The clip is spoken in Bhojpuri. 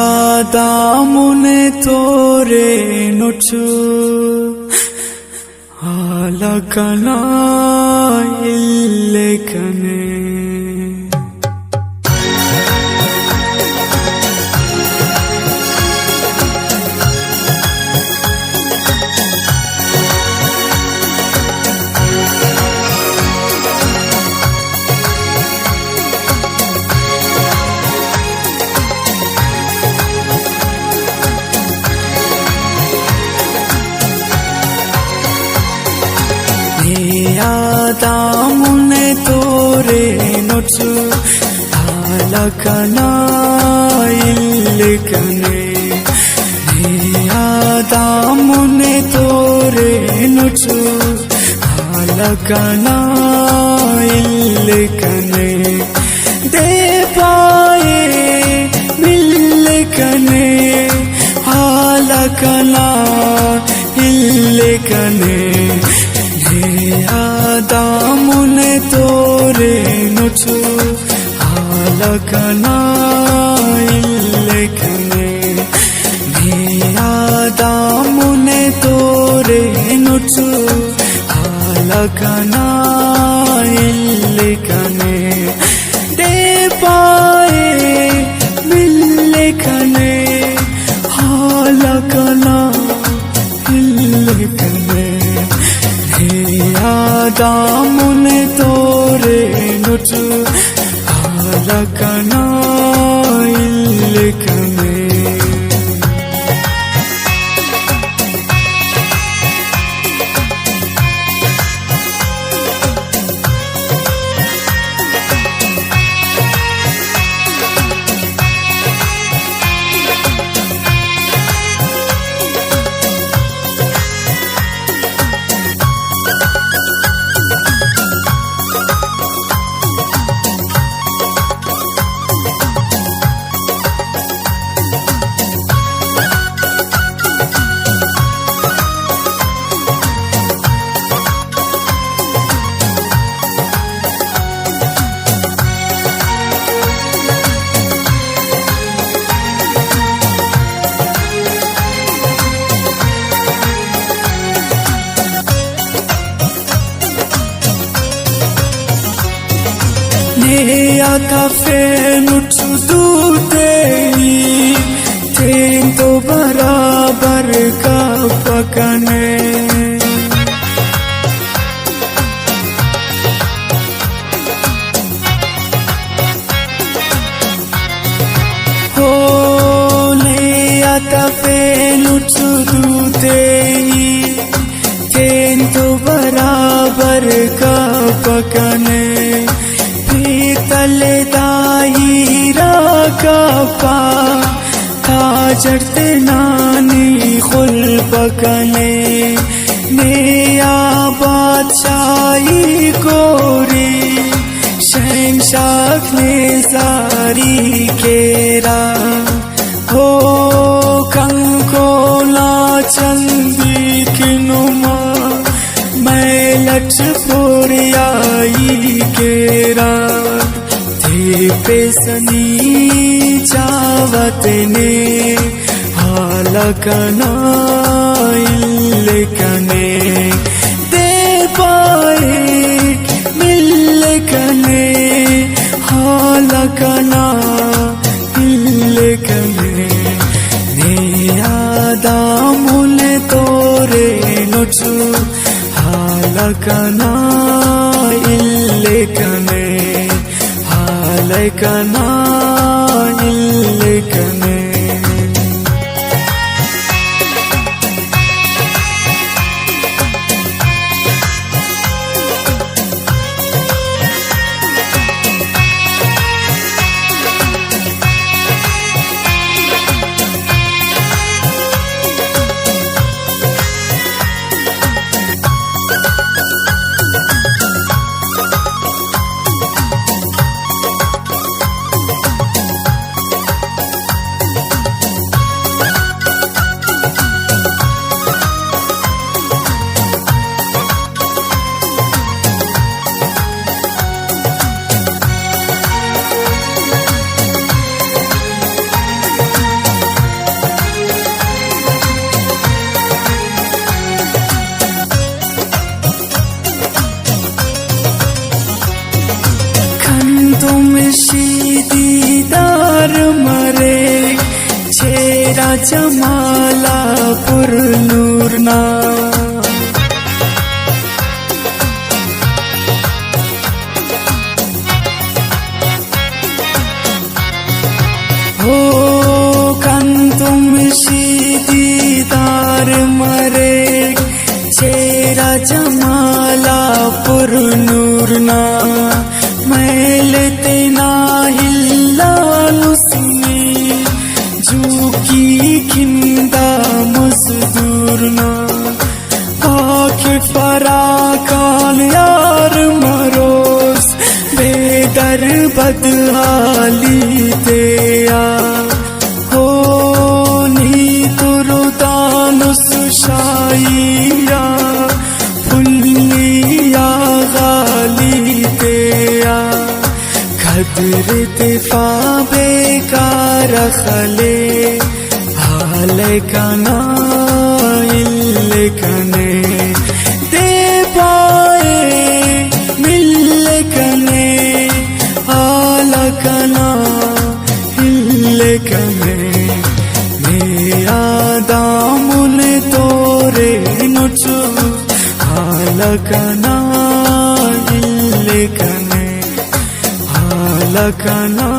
ಯಾದಾಮುನೆ ತೋರೆ ನುಚ್ಚು ಆಲಕನ ಇಲ್ಲೆಕನೆ ಯಾದಾಮುನೆ ತೋರೆ ನುಚ್ಚು ಆಲಕನ ಇಲ್ಲೆಕನೆ ಯಾದಾಮುನೆ ತೋರೆ ನುಚ್ಚು ಆಲಕನ ಇಲ್ಲೆಕನೆ दे पाए मिल्लेकने आलकना इल्लेकने ಯಾದಾಮುನೆ ತೋರೆ ನುಚ್ಚು ಆಲಕನ ಇಲ್ಲೆಕನೆ ಯಾದಾಮುನೆ ತೋರೆ ನುಚ್ಚು ಆಲಕನ ಇಲ್ಲೆಕನೆ दे पाए मिल्लेकने आलकना इल्लेकने ಯಾದಾಮುನೆ ತೋರೆ ನುಚ್ಚು ಆಲಕನ ಇಲ್ಲೆಕನೆ cafe नुच्छु दूटे तेन तो बराबर का पकने हो ले cafe नुच्छु दूटे तेन तो बराबर का पकने तले दायरा का पा ताजरते नानी खुल पकने नया बादशाही गोरी शहंशाह ने सारी केरा हो कंकोला चंदी किनुमा मैं लटपुर आई केरा पेसनी चावतने आलकना इल्लेकने दे पाए मिल्लेकने आलकना इल्लेकने यादामुने तोरे नुच्छु आलकना इल्लेकने आलकना इल्लेकने दीदार मरे चेहरा जमाला पुर नूरना हो कंतुम दीदार मरे चेहरा जमाला पुर नूरना मैलते ना हिल्लालुस्मी जूकी खिंदा मजदूरना आखिर फराकान यार मरोस बेदर बदहाली तेया हो नी तुरुदानुस शाइया फुल्लिया गाली तेया खदर दिफा बेकार खले हाल कना इल कने दे पाए मिल कने हाल कना इल कने मेरा दामुन तोरे नुचु हाल कना इल कने हाल कना